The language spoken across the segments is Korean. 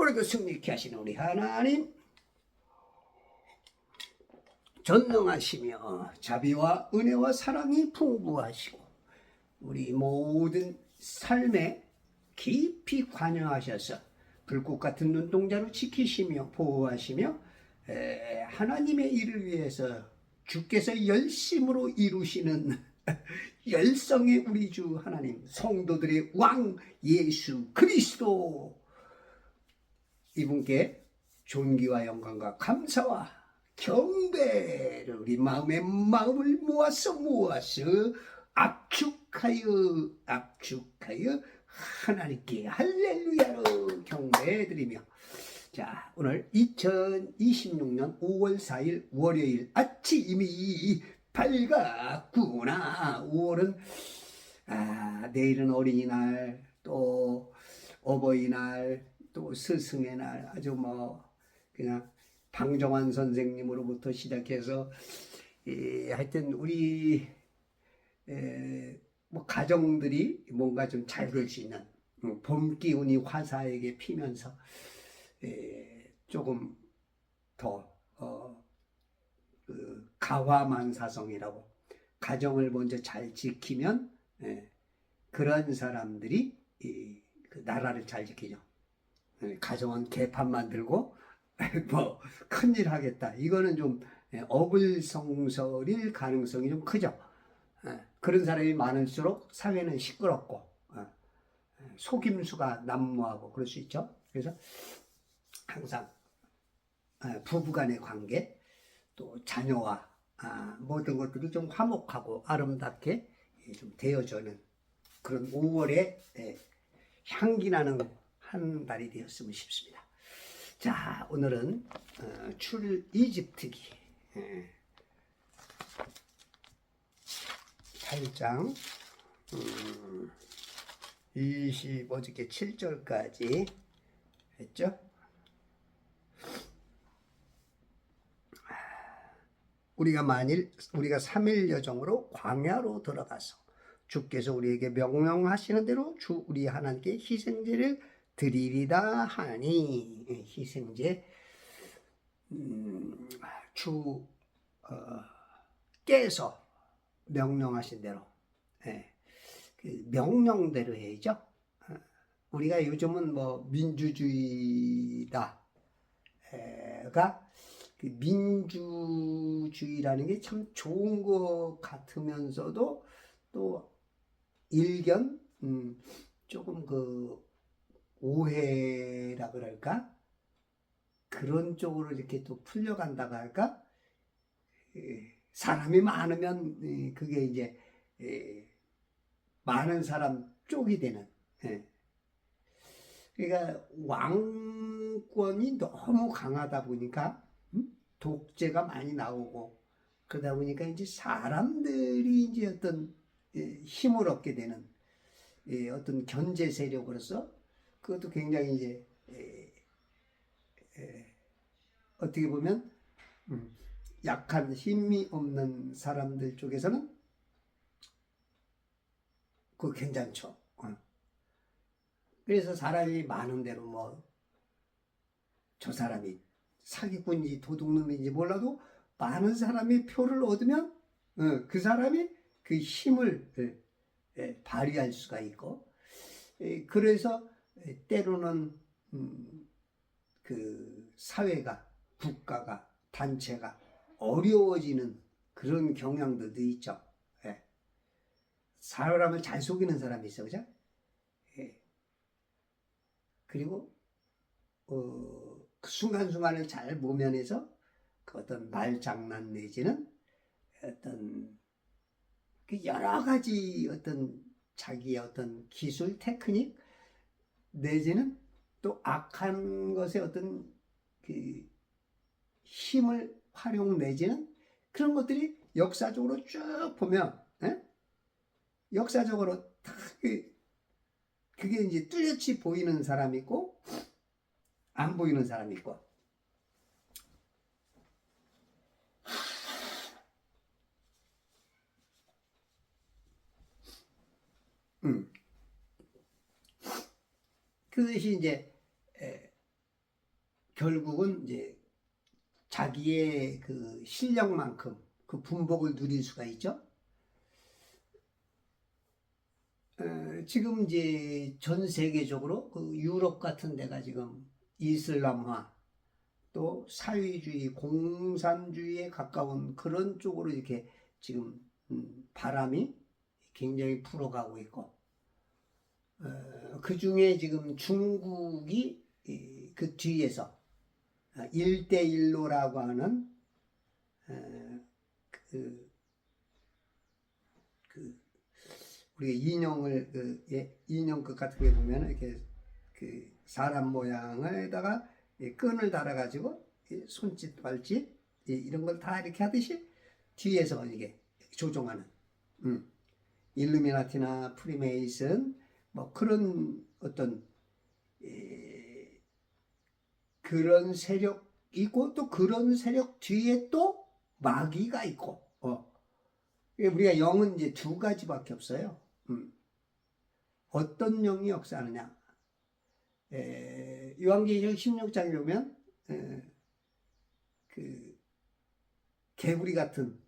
오늘도 승리케 하시는 우리 하나님, 전능하시며 자비와 은혜와 사랑이 풍부하시고 우리 모든 삶에 깊이 관여하셔서 불꽃 같은 눈동자로 지키시며 보호하시며 하나님의 일을 위해서 주께서 열심으로 이루시는 열성의 우리 주 하나님, 성도들의 왕 예수 그리스도, 이분께 존귀와 영광과 감사와 경배를 우리 마음을 모아서 압축하여 하나님께 할렐루야로 경배드리며, 자, 오늘 2026년 5월 4일 월요일 아침이 밝았구나. 5월은 내일은 어린이날, 또 어버이날, 또 스승의 날, 아주 그냥 방정환 선생님으로부터 시작해서 하여튼 우리 가정들이 뭔가 좀 잘 될 수 있는 봄 기운이 화사하게 피면서 조금 더 가화만사성이라고, 가정을 먼저 잘 지키면 그런 사람들이 그 나라를 잘 지키죠. 가정은 개판 만들고 큰일 하겠다, 이거는 좀 어불성설일 가능성이 좀 크죠. 그런 사람이 많을수록 사회는 시끄럽고 속임수가 난무하고 그럴 수 있죠. 그래서 항상 부부간의 관계, 또 자녀와 모든 것들이 좀 화목하고 아름답게 좀 되어주는 그런 5월에 향기나는 한 달이 되었으면 싶습니다. 자, 오늘은 출이집트기 8장 어저께 7절까지 했죠. 우리가 3일 여정으로 광야로 들어가서 주께서 우리에게 명령하시는 대로 주 우리 하나님께 희생제를 드리리다 하니, 희생제, 주께서 명령하신 대로, 그 명령대로 해야죠. 우리가 요즘은 민주주의다가, 그 민주주의라는 게 참 좋은 것 같으면서도 또 일견 조금 오해라 그럴까, 그런 쪽으로 이렇게 또 풀려간다고 할까. 사람이 많으면 그게 이제 많은 사람 쪽이 되는, 그러니까 왕권이 너무 강하다 보니까 독재가 많이 나오고, 그러다 보니까 이제 사람들이 이제 어떤 힘을 얻게 되는 어떤 견제 세력으로서, 그것도 굉장히 이제 어떻게 보면 약한 힘이 없는 사람들 쪽에서는 그거 괜찮죠. 그래서 사람이 많은 대로 저 사람이 사기꾼인지 도둑놈인지 몰라도 많은 사람이 표를 얻으면 그 사람이 그 힘을 발휘할 수가 있고, 그래서 때로는 그 사회가, 국가가, 단체가 어려워지는 그런 경향들도 있죠. 사람을 잘 속이는 사람이 있어, 그죠? 그리고 그 순간순간을 잘 모면해서 그 어떤 말장난 내지는 어떤 그 여러 가지 어떤 자기의 어떤 기술, 테크닉 내지는 또 악한 것의 어떤 그 힘을 활용 내지는 그런 것들이 역사적으로 쭉 보면, 역사적으로 다 그게 이제 뚜렷이 보이는 사람이 있고 안 보이는 사람이 있고, 그것이 이제 결국은 이제 자기의 그 실력만큼 그 분복을 누릴 수가 있죠. 지금 이제 전 세계적으로 그 유럽 같은 데가 지금 이슬람화 또 사회주의, 공산주의에 가까운 그런 쪽으로 이렇게 지금 바람이 굉장히 불어가고 있고, 그 중에 지금 중국이 그 뒤에서 1대1로라고 하는 우리가 인형을 인형극 같은 게 보면 이렇게 그 사람 모양에다가 끈을 달아가지고 손짓, 발짓 이런 걸 다 이렇게 하듯이 뒤에서 이게 조종하는 일루미나티나 프리메이슨 뭐 그런 어떤 그런 세력이고 또 그런 세력 뒤에 또 마귀가 있고 우리가 영은 이제 두 가지밖에 없어요. 어떤 영이 역사하느냐? 요한계시록 16장에 보면 그 개구리 같은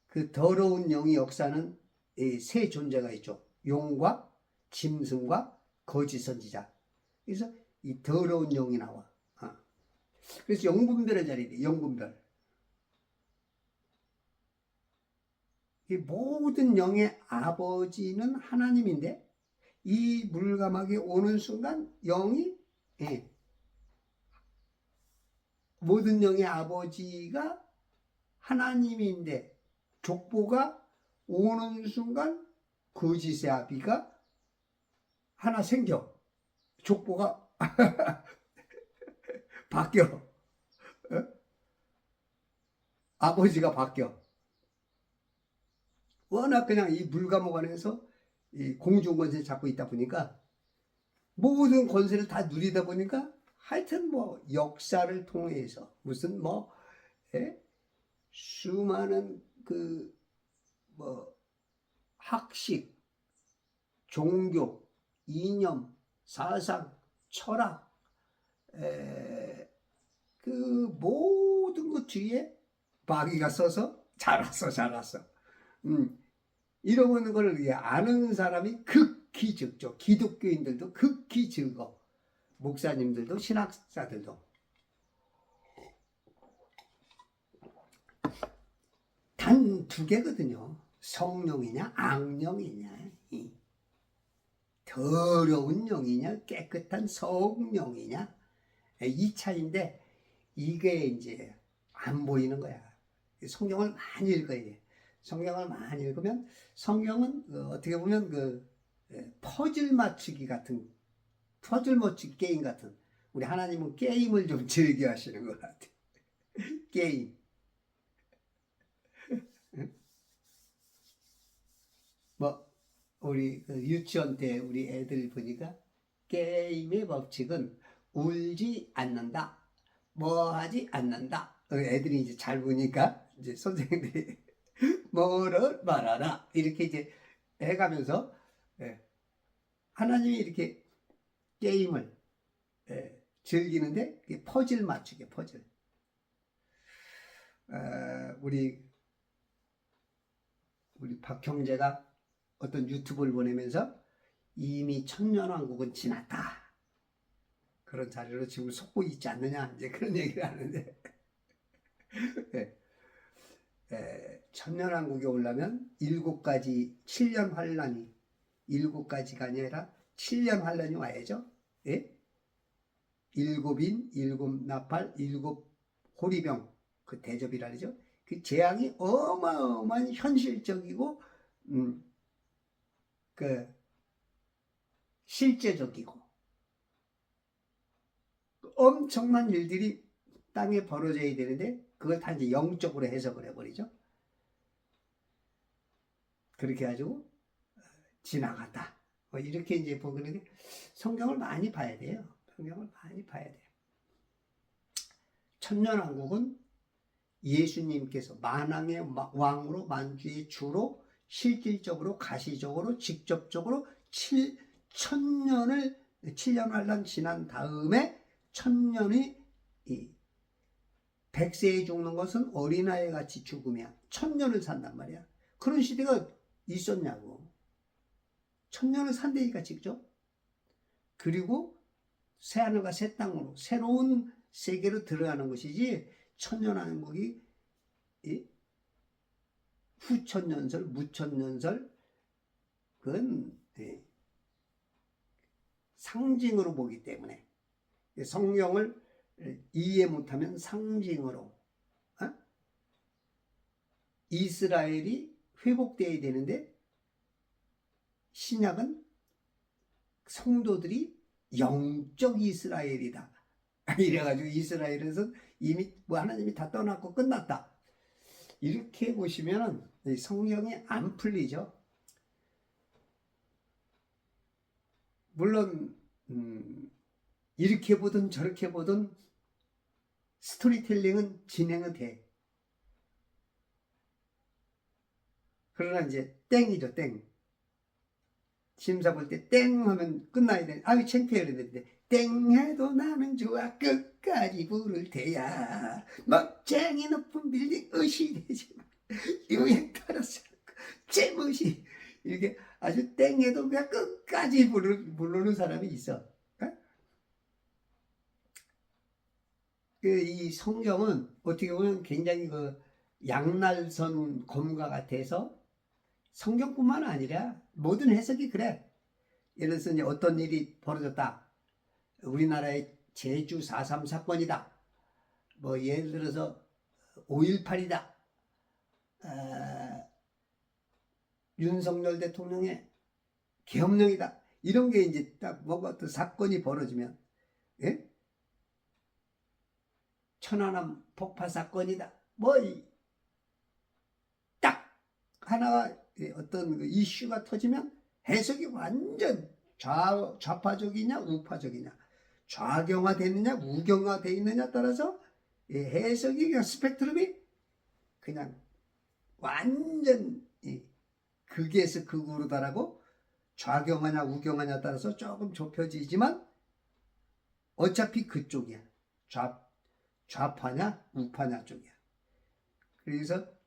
그 더러운 영이 역사하는 세 존재가 있죠. 용과 짐승과 거짓 선지자. 그래서 이 더러운 영이 나와. 그래서 영분별의 자리래. 영분별. 이 모든 영의 아버지는 하나님인데 이 물감하게 오는 순간 영이 모든 영의 아버지가 하나님인데 족보가 오는 순간 거짓의 아비가 하나 생겨. 족보가 바뀌어. 아버지가 바뀌어. 워낙 그냥 이 물감목 안에서 이 공중 권세를 잡고 있다 보니까 모든 권세를 다 누리다 보니까 하여튼 뭐 역사를 통해서 무슨 뭐 수많은 그 뭐 학식, 종교, 이념, 사상, 철학 그 모든 것 뒤에 마귀가 써서 자랐어. 이런 걸 아는 사람이 극히 적죠. 기독교인들도 극히 적어. 목사님들도 신학자들도. 단 두 개거든요. 성령이냐 악령이냐, 더러운 영이냐 깨끗한 성령이냐, 이 차이인데 이게 이제 안 보이는 거야. 성경을 많이 읽어야 돼. 성경을 많이 읽으면 성경은 어떻게 보면 그 퍼즐 맞추기 같은, 퍼즐 맞추기 게임 같은, 우리 하나님은 게임을 좀 즐겨 하시는 것 같아. 게임. 뭐 우리 유치원 때 우리 애들 보니까 게임의 법칙은 울지 않는다, 뭐 하지 않는다. 애들이 이제 잘 보니까 이제 선생님들이 뭐를 말하라 이렇게 이제 해가면서 하나님이 이렇게 게임을 즐기는데 퍼즐 맞추기, 퍼즐. 우리 박 형제가 어떤 유튜브를 보내면서 이미 천년왕국은 지났다, 그런 자리로 지금 속고 있지 않느냐, 이제 그런 얘기를 하는데 천년왕국에 오려면 7가지 7년 환란이 7가지가 아니라 7년 환란이 와야죠. 일곱인, 일곱 나팔, 일곱 호리병, 그 대접이라 그러죠. 그 재앙이 어마어마한 현실적이고 그 실제적이고 엄청난 일들이 땅에 벌어져야 되는데 그걸 다 이제 영적으로 해석을 해버리죠. 그렇게 해가지고 지나갔다. 뭐 이렇게 이제 보는데 성경을 많이 봐야 돼요. 성경을 많이 봐야 돼요. 천년왕국은 예수님께서 만왕의 왕으로 만주의 주로 실질적으로 가시적으로 직접적으로 7천년을 7년 환란 지난 다음에 천년이 100세에 죽는 것은 어린아이 같이 죽으며 천년을 산단 말이야. 그런 시대가 있었냐고. 천년을 산다니까 직접. 그리고 새하늘과 새 땅으로 새로운 세계로 들어가는 것이지, 천년왕국이 후천년설 무천년설, 그건 상징으로 보기 때문에 성경을 이해 못하면 상징으로 이스라엘이 회복되어야 되는데, 신약은 성도들이 영적 이스라엘이다 이래가지고 이스라엘에서 이미 하나님이 다 떠났고 끝났다, 이렇게 보시면 성경이 안 풀리죠. 물론 이렇게 보든 저렇게 보든 스토리텔링은 진행은 돼. 그러나 이제 땡이죠, 땡. 심사 볼 때 땡 하면 끝나야 돼. 아유 창피해 그랬는데, 땡 해도 나는 좋아 끝까지 부를 테야. 멋쟁이 높은 빌딩 의시되지 마. 유행 따라서 제멋이, 이렇게 아주 땡 해도 그냥 끝까지 부르는 사람이 있어. 이 성경은 어떻게 보면 굉장히 양날선 검과 같아서, 성경뿐만 아니라 모든 해석이 그래. 예를 들어서 이제 어떤 일이 벌어졌다. 우리나라의 제주 4.3 사건이다. 뭐 예를 들어서 5.18이다. 윤석열 대통령의 계엄령이다. 이런 게 이제 딱 뭔가 어떤 사건이 벌어지면, 예? 천안함 폭파 사건이다. 뭐 딱 하나가 어떤 이슈가 터지면 해석이 완전 좌파적이냐 우파적이냐, 좌경화되느냐 우경화되어 있느냐 따라서 해석이 그냥 스펙트럼이 그냥 완전 극에서 극으로 다르고, 좌경화냐 우경화냐 따라서 조금 좁혀지지만 어차피 그쪽이야. 좌파냐 우파냐 쪽이야. 그래서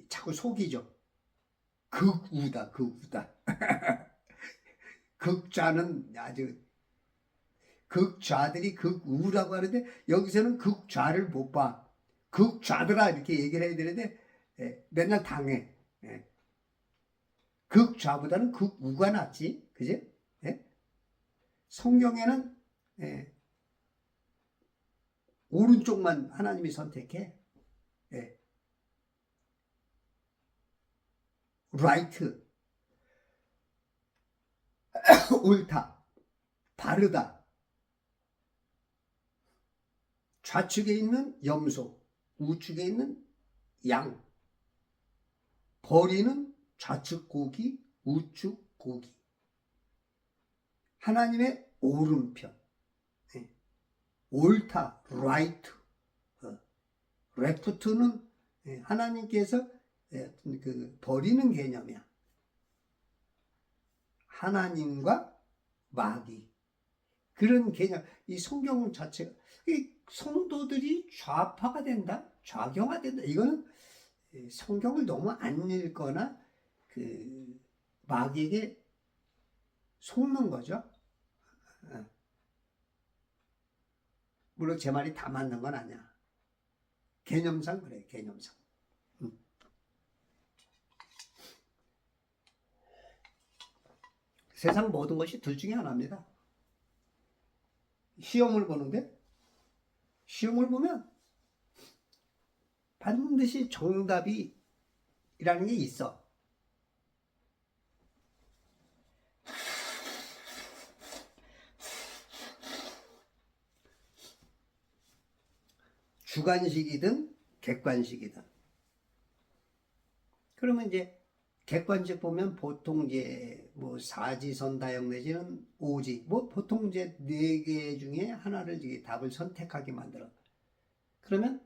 자꾸 속이죠. 극우다 극우다. 극좌는 아주, 극좌들이 극우라고 하는데 여기서는 극좌를 못 봐. 극좌들아 이렇게 얘기를 해야 되는데 맨날 당해. 극좌보다는 극우가 낫지, 그지? 성경에는 오른쪽만 하나님이 선택해. 라이트, 옳다, 바르다. 좌측에 있는 염소, 우측에 있는 양. 벌이는 좌측 고기, 우측 고기. 하나님의 오른편. 옳다, 라이트. 레프트는 하나님께서 버리는 개념이야. 하나님과 마귀, 그런 개념. 이 성경 자체가, 이 성도들이 좌파가 된다, 좌경화된다, 이거는 성경을 너무 안 읽거나 마귀에게 속는 거죠. 물론 제 말이 다 맞는 건 아니야. 개념상 그래, 개념상. 세상 모든 것이 둘 중에 하나입니다. 시험을 보는데, 시험을 보면 반드시 정답이라는 게 있어. 주관식이든 객관식이든. 그러면 이제 객관식 보면 보통 이제 뭐 사지선다형 내지는 오지, 뭐 보통 이제 4개 중에 하나를 이제 답을 선택하게 만들어. 그러면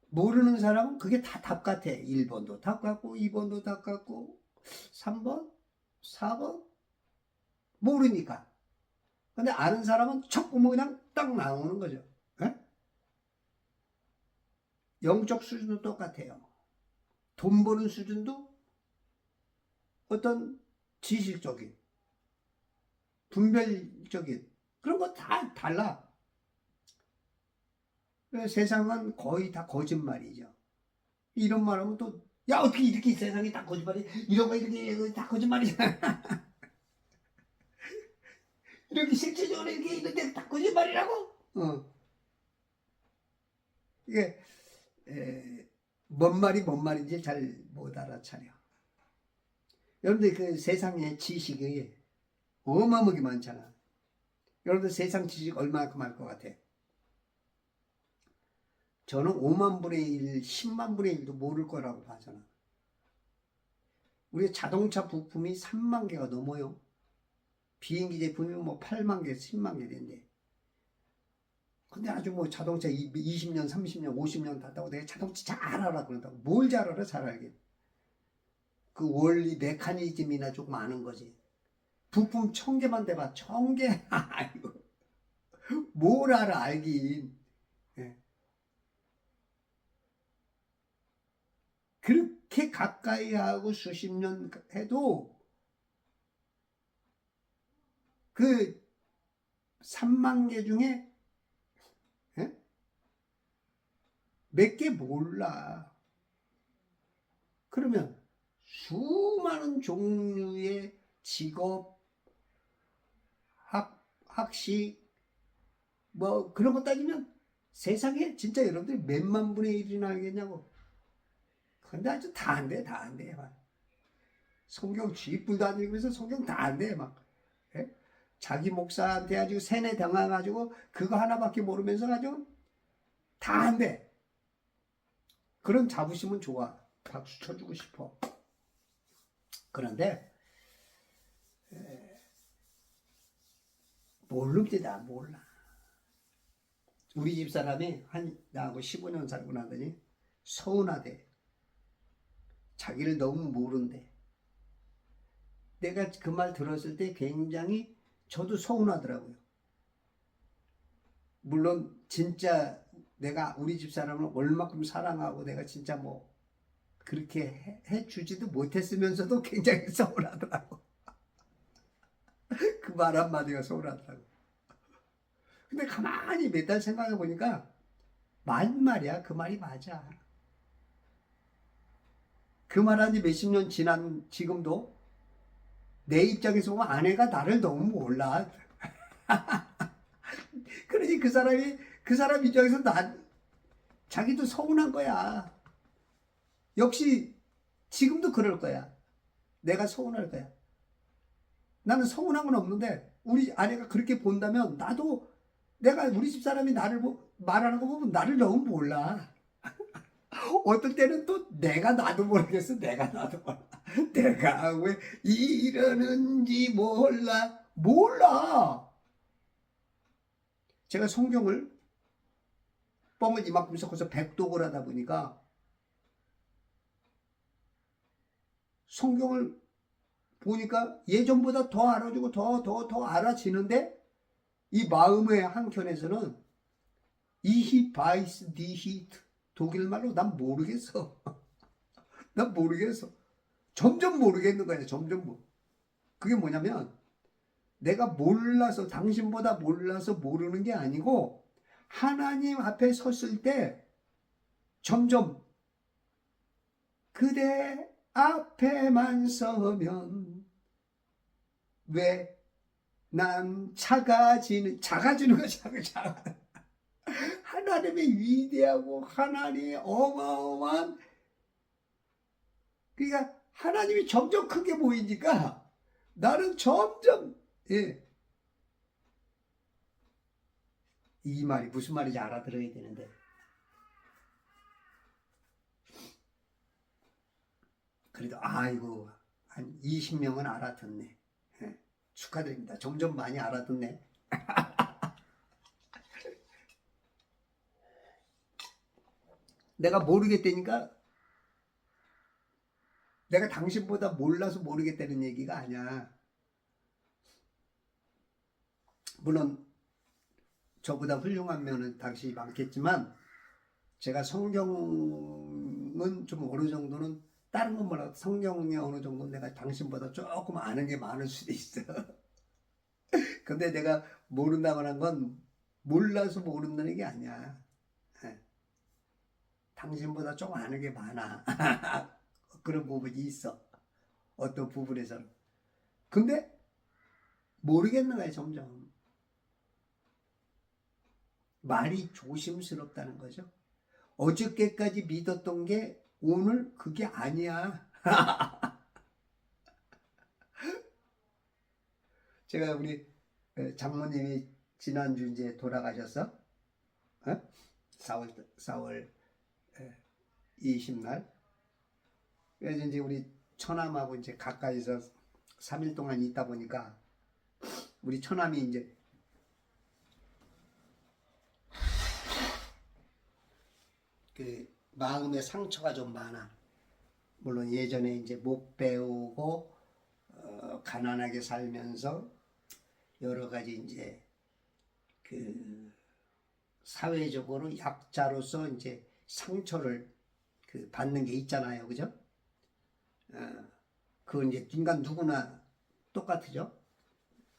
모르는 사람은 그게 다 답 같아. 1번도 답 같고 2번도 답 같고 3번 4번 모르니까 근데 아는 사람은 척구멍 그냥 딱 나오는 거죠. 에? 영적 수준도 똑같아요. 돈 버는 수준도 어떤 지식적인, 분별적인 그런 거 다 달라. 세상은 거의 다 거짓말이죠. 이런 말 하면 또, 야, 어떻게 이렇게 세상이 다 거짓말이, 이런 거 이렇게 다 거짓말이잖아. 이렇게 실질적으로 이렇게 다 거짓말이라고? 이게, 뭔 말인지 잘 못 알아차려. 여러분들 그 세상에 지식이 어마어마하게 많잖아. 여러분들 세상 지식 얼마만큼 할 것 같아? 저는 5만 분의 1, 10만 분의 1도 모를 거라고 봐잖아. 우리 자동차 부품이 3만 개가 넘어요. 비행기 제품이 뭐 8만 개, 10만 개 된대. 근데 아주 뭐 자동차 20년, 30년, 50년 탔다고 내가 자동차 잘 알아 그런다고. 뭘 잘 알아? 잘 알게. 그 원리 메커니즘이나 조금 아는 거지. 부품 1000개만 대봐. 1000개. 아이고. 뭘 알아 알긴. 예. 그렇게 가까이 하고 수십 년 해도 그 3만 개 중에 몇 개 몰라. 그러면 수많은 종류의 직업, 학식, 뭐 그런 거 따지면 세상에 진짜 여러분들이 몇만 분의 1이나 알겠냐고. 근데 아주 다 안 돼, 다 안 돼. 막. 성경 쥐뿔도 안 읽으면서 성경 다 안 돼. 막. 예? 자기 목사한테 가지고 세뇌 당해가지고 그거 하나밖에 모르면서 가지고 다 안 돼. 그런 자부심은 좋아. 박수 쳐주고 싶어. 그런데 모릅니다. 몰라. 우리 집 사람이 나하고 15년 살고 나더니 서운하대. 자기를 너무 모른대. 내가 그 말 들었을 때 굉장히 저도 서운하더라고요. 물론 진짜 내가 우리 집 사람을 얼마큼 사랑하고 내가 진짜 뭐 그렇게 해주지도 못했으면서도 굉장히 서운하더라고. 그 말 한마디가 서운하더라고. 근데 가만히 몇 달 생각해 보니까 맞는 말이야. 그 말이 맞아. 그 말한 지 몇십 년 지난 지금도 내 입장에서 보면 아내가 나를 너무 몰라. 그러니 그 사람 입장에서 자기도 서운한 거야. 역시 지금도 그럴 거야. 내가 서운할 거야. 나는 서운한 건 없는데 우리 아내가 그렇게 본다면 나도 내가 우리 집 사람이 나를 말하는 거 보면 나를 너무 몰라. 어떨 때는 또 내가 나도 모르겠어. 내가 나도 몰라. 내가 왜 이러는지 몰라. 제가 성경을 뻥을 이만큼 섞어서 백독을 하다 보니까 성경을 보니까 예전보다 더 알아주고 더 알아지는데 이 마음의 한켠에서는 이히 바이스 디히트 독일말로 난 모르겠어. 난 모르겠어. 점점 모르겠는 거야. 점점 그게 뭐냐면 내가 몰라서 당신보다 몰라서 모르는 게 아니고 하나님 앞에 섰을 때 점점 그대 앞에만 서면 왜 난 작아지는 거야. 하나님의 위대하고 하나님의 어마어마한 그러니까 하나님이 점점 크게 보이니까 나는 점점 이 말이 무슨 말인지 알아들어야 되는데 그래도 아이고 한 20명은 알아듣네. 축하드립니다. 점점 많이 알아듣네. 내가 모르겠다니까 내가 당신보다 몰라서 모르겠다는 얘기가 아니야. 물론 저보다 훌륭한 면은 당신이 많겠지만 제가 성경은 좀 어느 정도는 다른 건 몰라도 성경에 어느 정도 내가 당신보다 조금 아는 게 많을 수도 있어. 근데 내가 모른다고 한 건 몰라서 모른다는 게 아니야. 예. 당신보다 좀 아는 게 많아. 그런 부분이 있어. 어떤 부분에서는. 근데 모르겠는 거야, 점점. 말이 조심스럽다는 거죠. 어저께까지 믿었던 게 오늘 그게 아니야. 제가 우리 장모님이 지난주 이제 돌아가셨어. 어? 4월 20날. 그래서 이제 우리 처남하고 이제 가까이서 3일 동안 있다 보니까 우리 처남이 이제 그 마음의 상처가 좀 많아. 물론 예전에 이제 못 배우고 가난하게 살면서 여러 가지 이제 그 사회적으로 약자로서 이제 상처를 그 받는 게 있잖아요, 그죠? 그건 이제 인간 누구나 똑같죠.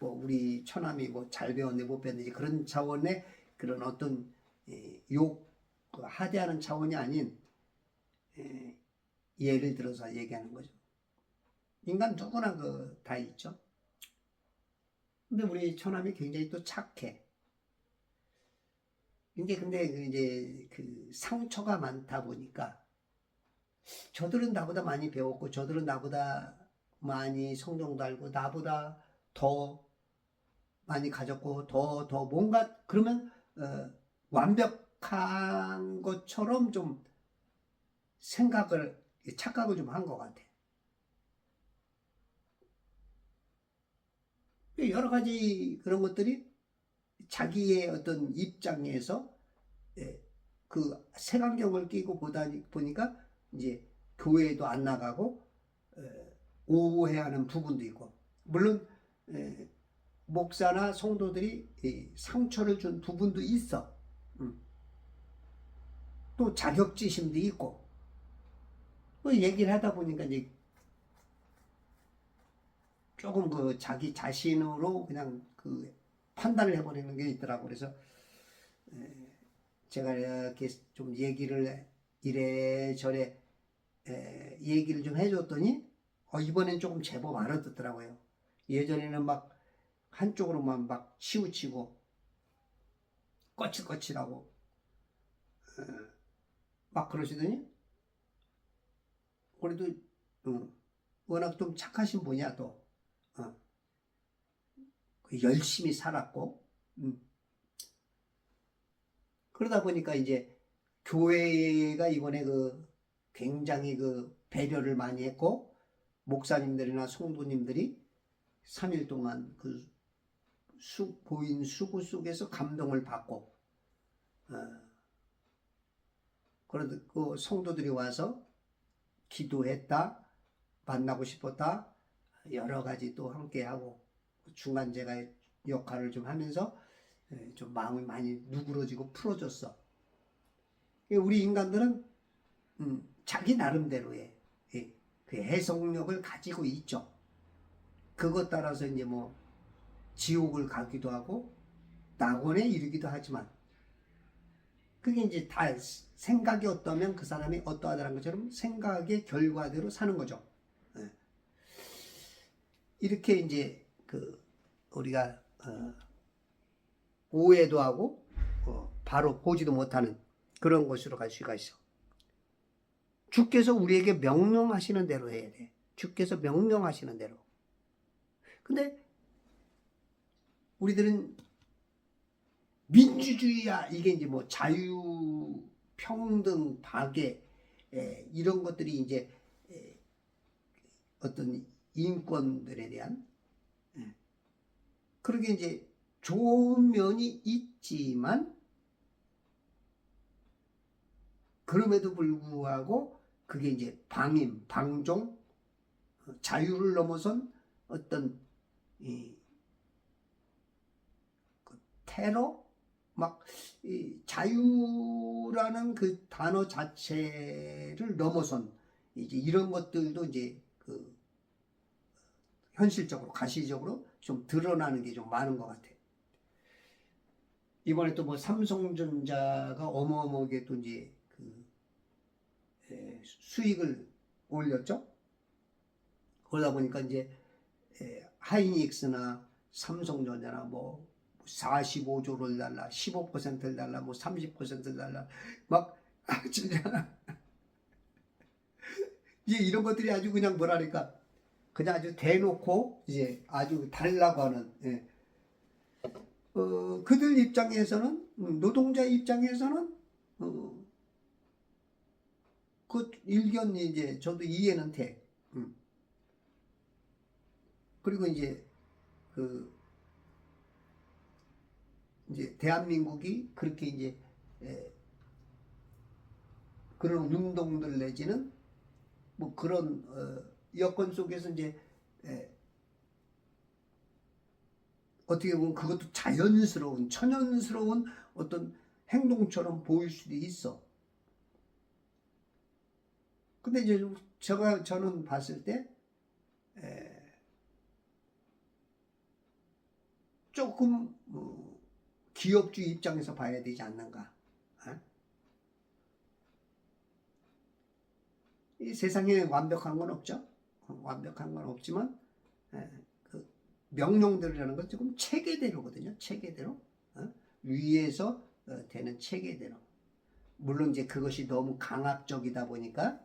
뭐 우리 처남이 뭐 잘 배웠는데 못 배웠는지 그런 차원의 그런 어떤 하대하는 차원이 아닌 예를 들어서 얘기하는 거죠. 인간 누구나 그 다 있죠. 근데 우리 처남이 굉장히 또 착해. 근데 이제 그 상처가 많다 보니까 저들은 나보다 많이 배웠고 저들은 나보다 많이 성경도 알고 나보다 더 많이 가졌고 더 뭔가 그러면 완벽한 것처럼 좀 착각을 좀 한 것 같아. 여러 가지 그런 것들이 자기의 어떤 입장에서 그 색안경을 끼고 보니까 이제 교회에도 안 나가고 오해하는 부분도 있고, 물론 목사나 성도들이 상처를 준 부분도 있어. 또 자격지심도 있고, 그 얘기를 하다 보니까 이제 조금 그 자기 자신으로 그냥 그 판단을 해버리는 게 있더라고. 그래서 제가 이렇게 좀 얘기를 이래저래 얘기를 좀 해줬더니 이번엔 조금 제법 알아듣더라고요. 예전에는 막 한쪽으로만 막 치우치고 거칠거칠하고 막 그러시더니 그래도 워낙 좀 착하신 분이야. 또 열심히 살았고 그러다 보니까 이제 교회가 이번에 그 굉장히 그 배려를 많이 했고, 목사님들이나 성도님들이 3일 동안 그 보인 수고 속에서 감동을 받고, 그래도 그 성도들이 와서 기도했다, 만나고 싶었다, 여러 가지 또 함께하고, 중간 제가 역할을 좀 하면서 좀 마음이 많이 누그러지고 풀어졌어. 우리 인간들은 자기 나름대로의 그 해석력을 가지고 있죠. 그것 따라서 이제 뭐 지옥을 가기도 하고 낙원에 이르기도 하지만 그게 이제 다 생각이 어떠면 그 사람이 어떠하다는 것처럼 생각의 결과대로 사는 거죠. 이렇게 이제 그 우리가 오해도 하고 바로 보지도 못하는 그런 곳으로 갈 수가 있어. 주께서 우리에게 명령하시는 대로 해야 돼. 주께서 명령하시는 대로. 근데 우리들은 민주주의야, 이게 이제 뭐 자유, 평등, 박애 이런 것들이 이제 어떤 인권들에 대한 그러게 이제 좋은 면이 있지만 그럼에도 불구하고 그게 이제 방임, 방종, 자유를 넘어선 어떤 테러, 막 이 자유라는 그 단어 자체를 넘어선 이제 이런 것들도 이제 그 현실적으로 가시적으로 좀 드러나는 게 좀 많은 것 같아요. 이번에 또 뭐 삼성전자가 어마어마하게 또 이제 그 수익을 올렸죠. 그러다 보니까 이제 하이닉스나 삼성전자나 뭐 45조를 달라, 15%를 달라, 뭐 30%를 달라, 막 진짜 이제 이런 것들이 아주 그냥 뭐랄까 그냥 아주 대놓고 이제 아주 달라고 하는 그들 입장에서는 노동자 입장에서는 그 일견 이제 저도 이해는 돼. 그리고 이제 그 이제 대한민국이 그렇게 이제 그런 운동들 내지는 뭐 그런 여건 속에서 이제 어떻게 보면 그것도 자연스러운 천연스러운 어떤 행동처럼 보일 수도 있어. 근데 이제 저는 봤을 때 조금 기업주 입장에서 봐야 되지 않는가. 이 세상에 완벽한 건 없죠. 완벽한 건 없지만 그 명령대로라는 건 조금 체계대로거든요. 체계대로 위에서 되는 체계대로. 물론 이제 그것이 너무 강압적이다 보니까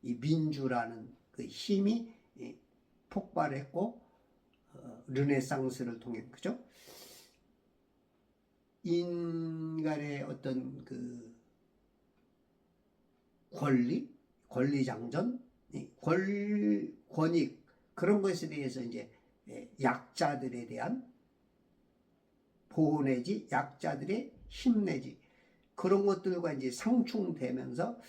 이 민주라는 그 힘이 폭발했고 르네상스를 통해 그죠? 인간의 어떤 그 권리장전, 권익 그런 것에 대해서 이제 약자들에 대한 보호 내지 약자들의 힘 내지 그런 것들과 이제 상충되면서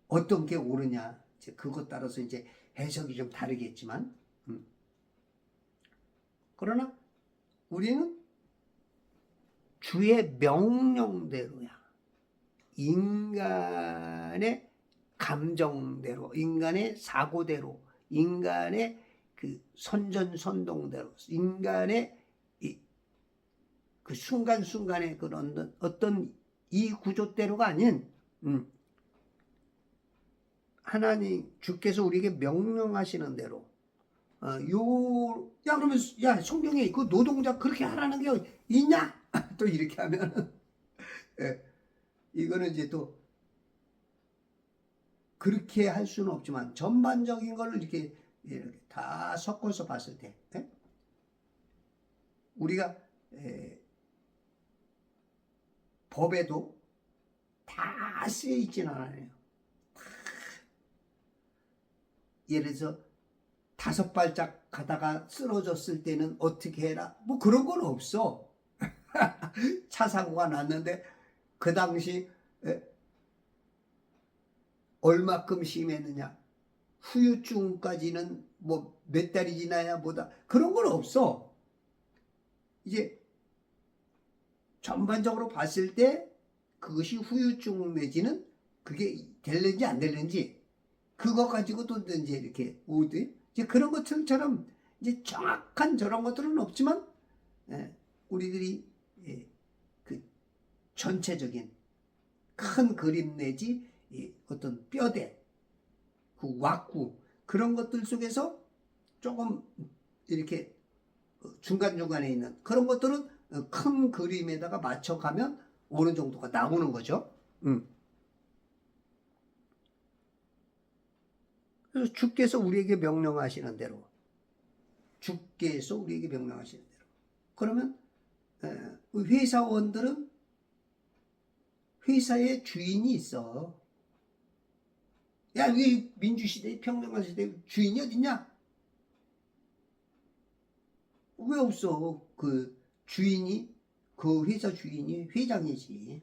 어떤 게 옳으냐 이제 그것 따라서 이제 해석이 좀 다르겠지만 그러나 우리는 주의 명령대로야. 인간의 감정대로, 인간의 사고대로, 인간의 그 선전선동대로, 인간의 그 순간순간의 그런 어떤 이 구조대로가 아닌 하나님 주께서 우리에게 명령하시는 대로 그러면 야 성경에 그 노동자 그렇게 하라는 게 있냐? 또 이렇게 하면 이거는 이제 또 그렇게 할 수는 없지만 전반적인 걸 이렇게 다 섞어서 봤을 때 우리가 법에도 다 쓰여 있지는 않아요. 예를 들어서 5발짝 가다가 쓰러졌을 때는 어떻게 해라 뭐 그런 건 없어. 차 사고가 났는데 그 당시 얼마큼 심했느냐 후유증까지는 뭐 몇 달이 지나야 뭐다 그런 건 없어. 이제 전반적으로 봤을 때 그것이 후유증 내지는 그게 될는지 안 될는지 그거 가지고 또 이제 이렇게 이제 그런 것들처럼 이제 정확한 저런 것들은 없지만 우리들이 그 전체적인 큰 그림 내지 어떤 뼈대 그 왁구 그런 것들 속에서 조금 이렇게 중간중간에 있는 그런 것들은 큰 그림에다가 맞춰가면 어느 정도가 나오는 거죠. 그래서 주께서 우리에게 명령하시는 대로 주께서 우리에게 명령하시는 대로 그러면 회사원들은 회사에 주인이 있어. 야, 왜 민주시대, 평등한 시대 주인이 어딨냐? 왜 없어? 그 주인이, 그 회사 주인이 회장이지.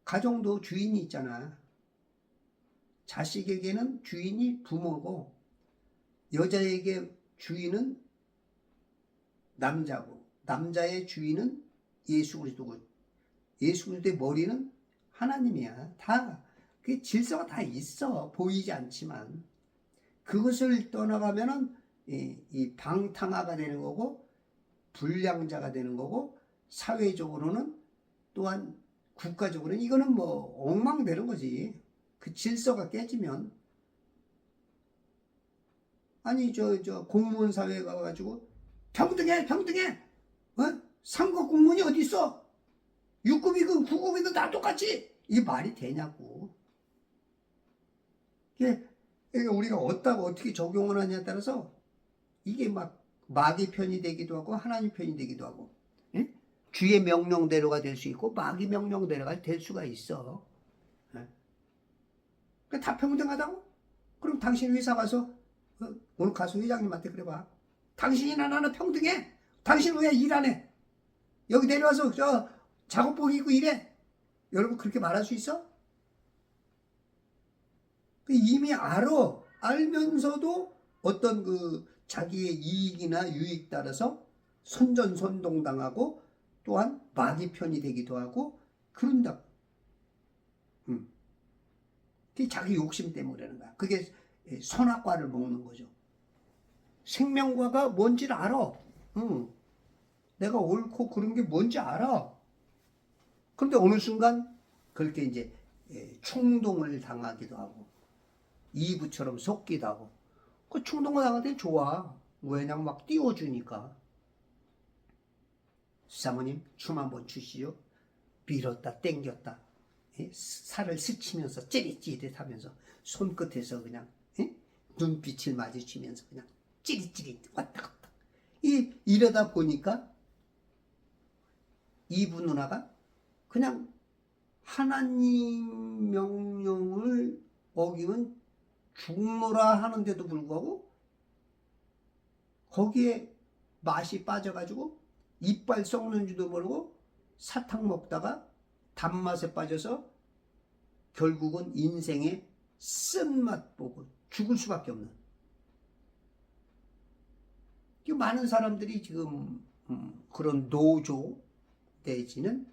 가정도 주인이 있잖아. 자식에게는 주인이 부모고, 여자에게 주인은 남자고 남자의 주인은 예수 그리스도고 예수 그리스도의 머리는 하나님이야. 다 그 질서가 다 있어. 보이지 않지만 그것을 떠나가면은 이 방탕화가 되는 거고 불량자가 되는 거고 사회적으로는 또한 국가적으로는 이거는 뭐 엉망되는 거지. 그 질서가 깨지면 아니 저 공무원 사회에 가가지고 평등해 평등해 상급 공무원이 어디 있어? 6급이든 9급이든 다 똑같이 이게 말이 되냐고. 이게 우리가 어떻게 적용을 하냐에 따라서 이게 막 마귀 편이 되기도 하고 하나님 편이 되기도 하고 예? 주의 명령대로가 될 수 있고 마귀 명령대로가 될 수가 있어. 예? 다 평등하다고? 그럼 당신 회사 가서 오늘 가서 회장님한테 그래봐. 당신이나 나는 평등해. 당신 왜 일 안 해? 여기 내려와서 저 작업복 입고 일해. 여러분 그렇게 말할 수 있어? 이미 알면서도 어떤 그 자기의 이익이나 유익 따라서 선전선동당하고 또한 마귀 편이 되기도 하고 그런다. 그게 자기 욕심 때문에 그러는 거야. 그게 선악과를 먹는 거죠. 생명과가 뭔지를 알아. 내가 옳고 그런 게 뭔지 알아. 그런데 어느 순간 그렇게 이제 충동을 당하기도 하고 이부처럼 속기도 하고 그 충동을 당할 때 좋아. 왜냐면 막 띄워주니까. 사모님 춤 한번 추시죠. 밀었다 땡겼다 살을 스치면서 찌릿찌릿하면서 손끝에서 그냥 눈빛을 마주치면서 그냥 찌릿찌릿 왔다 갔다 이러다 보니까 이부 누나가 그냥 하나님 명령을 어기면 죽노라 하는데도 불구하고 거기에 맛이 빠져가지고 이빨 썩는 줄도 모르고 사탕 먹다가 단맛에 빠져서 결국은 인생의 쓴맛 보고 죽을 수밖에 없는 많은 사람들이 지금 그런 노조 내지는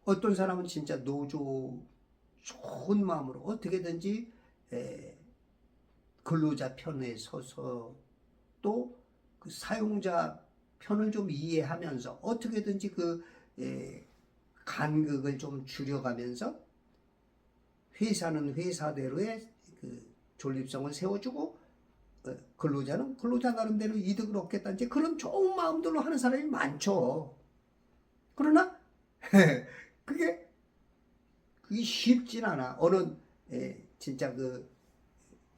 어떤 사람은 진짜 노조 좋은 마음으로 어떻게든지 근로자 편에 서서 또 그 사용자 편을 좀 이해하면서 어떻게든지 그 간극을 좀 줄여가면서 회사는 회사대로의 그 존립성을 세워주고 근로자는 근로자 나름대로 이득을 얻겠다는 이제 그런 좋은 마음들로 하는 사람이 많죠. 그러나 그게 쉽진 않아. 어느 진짜 그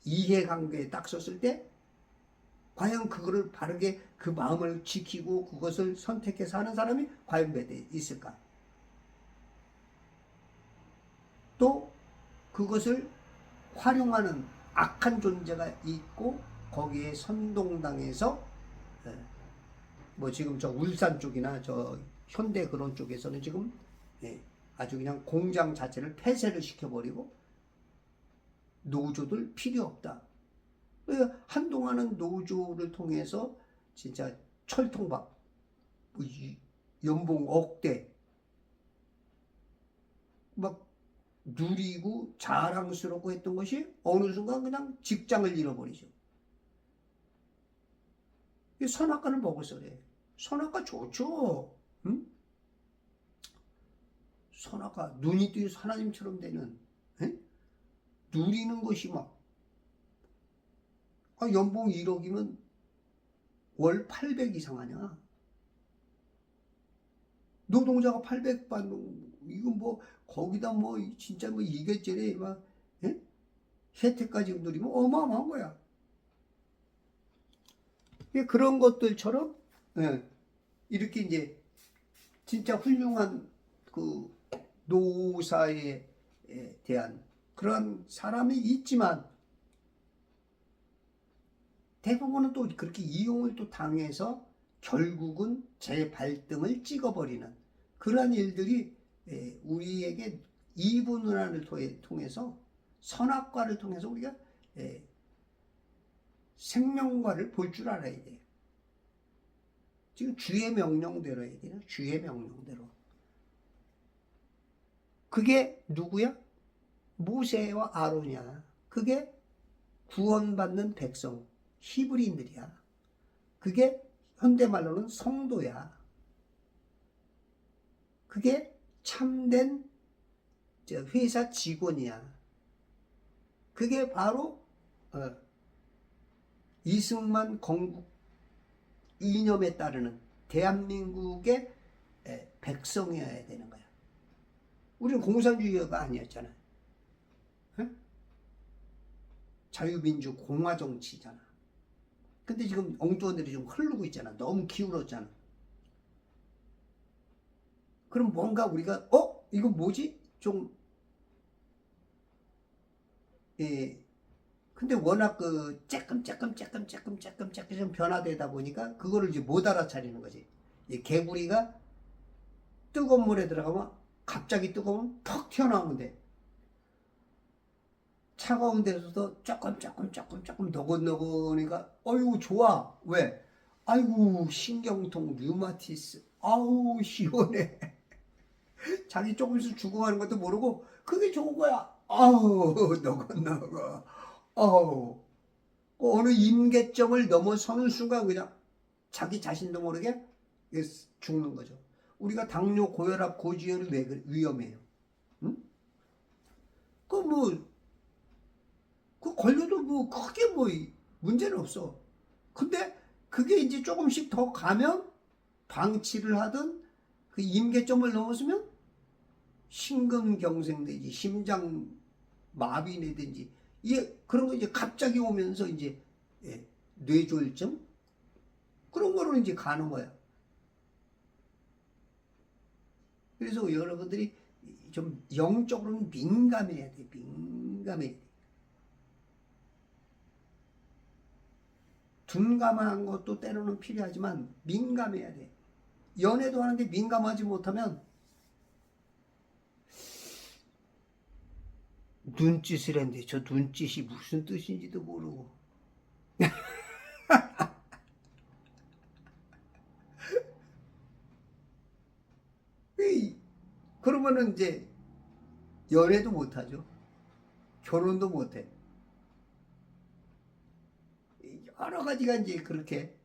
이해관계에 딱 섰을 때 과연 그거를 바르게 그 마음을 지키고 그것을 선택해서 하는 사람이 과연 몇 대 있을까? 또 그것을 활용하는 악한 존재가 있고 거기에 선동당해서 뭐 지금 저 울산 쪽이나 저 현대 그런 쪽에서는 지금 아주 그냥 공장 자체를 폐쇄를 시켜버리고 노조들 필요 없다. 한동안은 노조를 통해서 진짜 철통박, 연봉 억대 막 누리고 자랑스럽고 했던 것이 어느 순간 그냥 직장을 잃어버리죠. 선악과를 먹어서 그래. 선악과 좋죠. 응? 선악과 눈이 뜨여서 하나님처럼 되는 누리는 것이 막 연봉 1억이면 월 800 이상 하냐? 노동자가 800 받는 이건 뭐 거기다 뭐 진짜 뭐 이것저것 막 혜택까지 누리면 어마어마한 거야. 그런 것들처럼 이렇게 이제 진짜 훌륭한 그 노사에 대한 그런 사람이 있지만 대부분은 또 그렇게 이용을 또 당해서 결국은 제 발등을 찍어버리는 그러한 일들이 우리에게 이분란을 통해서 선악과를 통해서 우리가 생명과를 볼 줄 알아야 돼. 지금 주의 명령대로 해야 되나? 주의 명령대로. 그게 누구야? 모세와 아론이야. 그게 구원받는 백성, 히브리인들이야. 그게 현대말로는 성도야. 그게 참된 회사 직원이야. 그게 바로 이승만 건국 이념에 따르는 대한민국의 백성이어야 되는 거야. 우리는 공산주의가 아니었잖아. 자유민주 공화 정치잖아. 근데 지금 엉뚱한 데로 좀 흐르고 있잖아. 너무 기울었잖아. 그럼 뭔가 우리가 이거 뭐지? 좀 근데 워낙 쬐끔 좀 변화되다 보니까 그거를 이제 못 알아차리는 거지. 이 개구리가 뜨거운 물에 들어가면 갑자기 뜨거우면 퍽 튀어나오는데 차가운 데서도 조금 너긋너긋하니까 어이구 좋아. 왜? 아이고 신경통 류마티스 아우 시원해. 자기 조금씩 죽어가는 것도 모르고 그게 좋은 거야. 아우 너긋너긋. 아우 어느 임계점을 넘어서는 순간 그냥 자기 자신도 모르게 죽는 거죠. 우리가 당뇨, 고혈압, 고지혈이 왜 위험해요? 응? 그 걸려도 뭐 크게 뭐 문제는 없어. 근데 그게 이제 조금씩 더 가면 방치를 하든 그 임계점을 넘어서면 심근경색내지 심장 마비 내든지 그런 거 이제 갑자기 오면서 이제 뇌졸중 그런 거로 이제 가는 거야. 그래서 여러분들이 좀 영적으로는 민감해야 돼. 민감해야 돼. 둔감한 것도 때로는 필요하지만 민감해야 돼. 연애도 하는데 민감하지 못하면 눈짓을 했는데 저 눈짓이 무슨 뜻인지도 모르고 그러면은 이제 연애도 못하죠. 결혼도 못해. 여러 가지가 이제 그렇게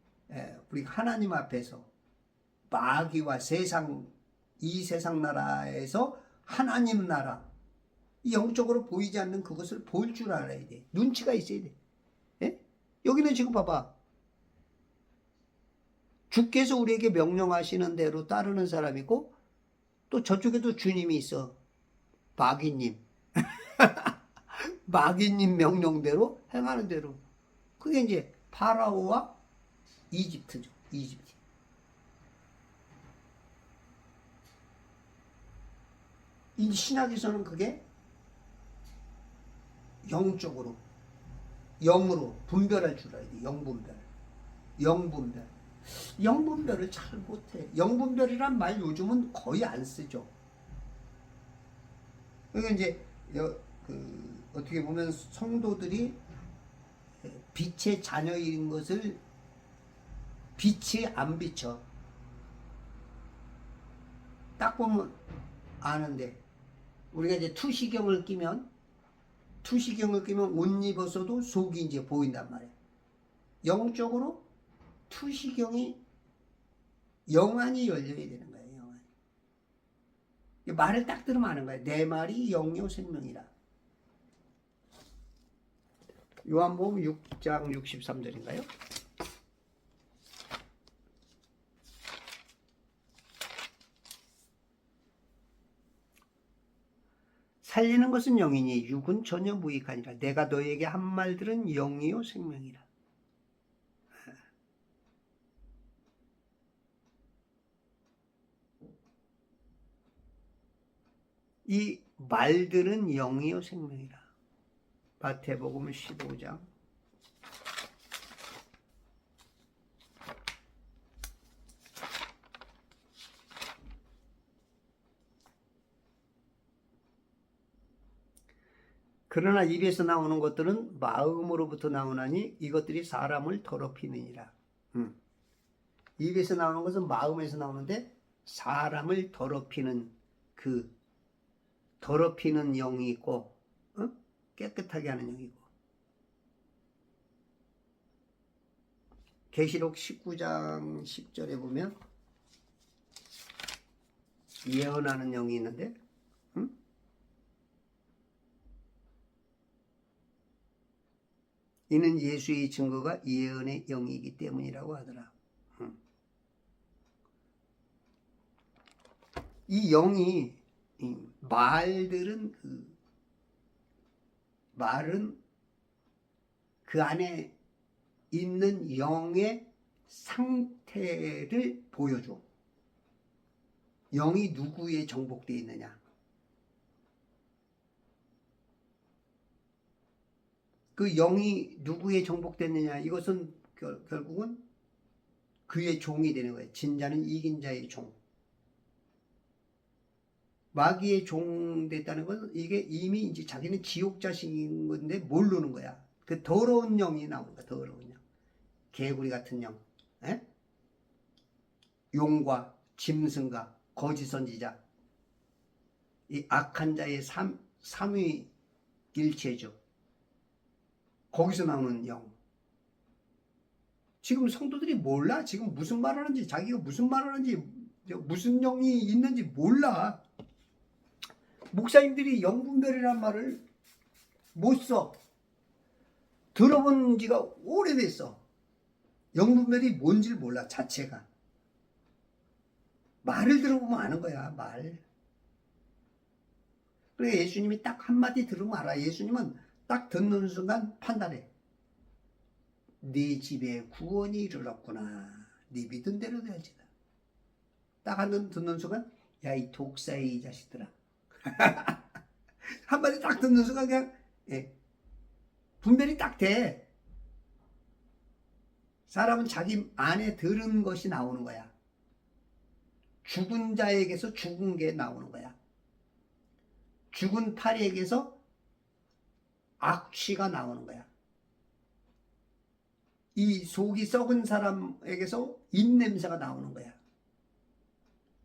우리 하나님 앞에서 마귀와 이 세상 나라에서 하나님 나라 영적으로 보이지 않는 그것을 볼 줄 알아야 돼. 눈치가 있어야 돼. 예? 여기는 지금 봐봐. 주께서 우리에게 명령하시는 대로 따르는 사람이고 또 저쪽에도 주님이 있어. 마귀님. 마귀님 명령대로 행하는 대로. 그게 이제 파라오와 이집트죠. 이집트. 이 신학에서는 그게 영적으로 영으로 분별할 줄 알아야 돼. 영분별. 영분별을 잘 못해. 영분별이란 말 요즘은 거의 안 쓰죠. 그러니까 이제 어떻게 보면 성도들이 빛의 자녀인 것을 빛이 안 비쳐. 딱 보면 아는데 우리가 이제 투시경을 끼면 옷 입어서도 속이 이제 보인단 말이야. 영적으로 투시경이 영안이 열려야 되는 거예요. 영안이. 말을 딱 들으면 아는 거야. 내 말이 영요 생명이라. 요한복음 6장 63절인가요? 살리는 것은 영이니 육은 전혀 무익하니라. 내가 너에게 한 말들은 영이요 생명이라. 이 말들은 영이요 생명이라. 마태복음 15장 그러나 입에서 나오는 것들은 마음으로부터 나오나니 이것들이 사람을 더럽히느니라. 입에서 나오는 것은 마음에서 나오는데 사람을 더럽히는 그 더럽히는 영이 있고 깨끗하게 하는 영이 있고. 계시록 19장 10절에 보면 예언하는 영이 있는데 이는 예수의 증거가 예언의 영이기 때문이라고 하더라. 이 영이 말은 그 안에 있는 영의 상태를 보여줘. 영이 누구에 정복되어 있느냐. 그 영이 누구에 정복됐느냐. 이것은 결국은 그의 종이 되는 거예요. 진자는 이긴 자의 종. 마귀의 종 됐다는 건 이게 이미 이제 자기는 지옥 자식인 건데 모르는 거야. 그 더러운 영이 나오는 거야. 더러운 영. 개구리 같은 영. 에? 용과 짐승과 거짓 선지자. 이 악한 자의 삼위일체죠. 거기서 나오는 영. 지금 성도들이 몰라. 지금 무슨 말 하는지, 자기가 무슨 말 하는지, 무슨 영이 있는지 몰라. 목사님들이 영분별이라는 말을 못 써. 들어본 지가 오래됐어. 영분별이 뭔지를 몰라, 자체가. 말을 들어보면 아는 거야, 말. 그러니까 예수님이 딱 한마디 들으면 알아. 예수님은 딱 듣는 순간 판단해. 네 집에 구원이 이르렀구나. 네 믿은 대로 되어지다. 딱 듣는 순간, 야, 이 독사의 이 자식들아. 한마디 딱 듣는 순간 그냥 분별이 딱 돼. 사람은 자기 안에 들은 것이 나오는 거야. 죽은 자에게서 죽은 게 나오는 거야. 죽은 탈에게서 악취가 나오는 거야. 이 속이 썩은 사람에게서 입냄새가 나오는 거야.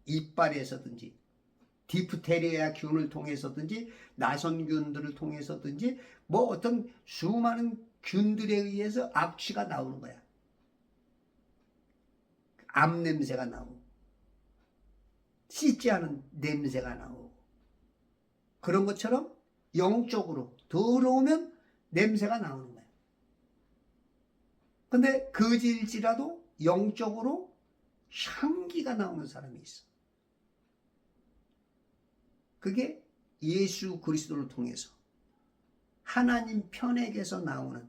이빨에서든지 디프테리아 균을 통해서든지 나선균들을 통해서든지 뭐 어떤 수많은 균들에 의해서 악취가 나오는 거야. 암 냄새가 나오고 씻지 않은 냄새가 나오고 그런 것처럼 영적으로 더러우면 냄새가 나오는 거야. 근데 그질지라도 영적으로 향기가 나오는 사람이 있어. 그게 예수 그리스도를 통해서 하나님 편에게서 나오는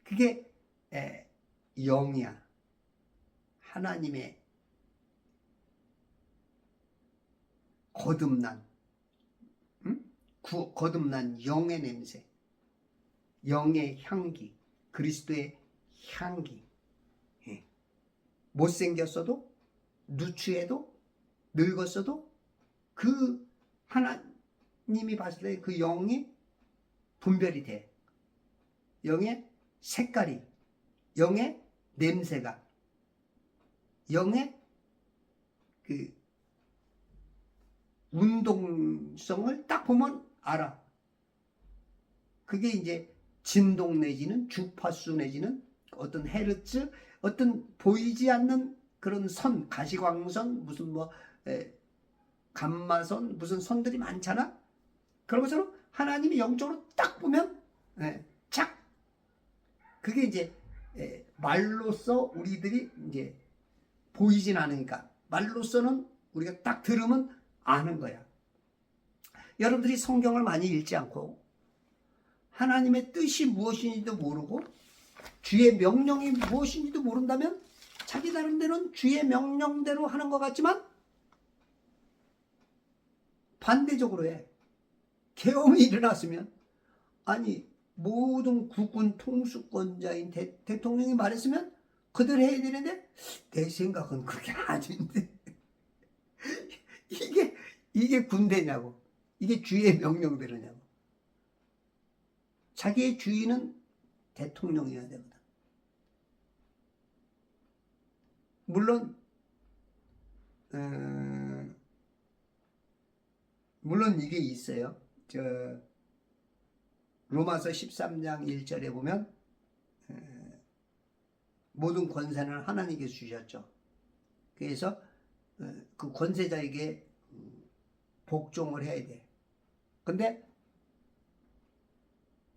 그게 영이야. 하나님의 거듭난 거듭난 영의 냄새, 영의 향기, 그리스도의 향기. 못생겼어도 누추해도 늙었어도 그 하나님이 봤을 때 그 영이 분별이 돼. 영의 색깔이, 영의 냄새가, 영의 그 운동성을 딱 보면 알아. 그게 이제 진동 내지는 주파수 내지는 어떤 헤르츠, 어떤 보이지 않는 그런 선, 가시광선, 무슨 뭐 감마선, 무슨 선들이 많잖아. 그런 것처럼 하나님이 영적으로 딱 보면 착 그게 이제 말로써 우리들이 이제 보이진 않으니까 말로써는 우리가 딱 들으면 아는 거야. 여러분들이 성경을 많이 읽지 않고 하나님의 뜻이 무엇인지도 모르고 주의 명령이 무엇인지도 모른다면 자기 나름대로는 주의 명령대로 하는 것 같지만 반대적으로 해. 계엄이 일어났으면 아니 모든 국군 통수권자인 대통령이 말했으면 그대로 해야 되는데 내 생각은 그게 아닌데 이게 군대냐고. 이게 주의 명령대로냐고. 자기의 주인은 대통령이어야 되거든. 물론 이게 있어요. 로마서 13장 1절에 보면 모든 권세는 하나님께서 주셨죠. 그래서 그 권세자에게 복종을 해야 돼. 근데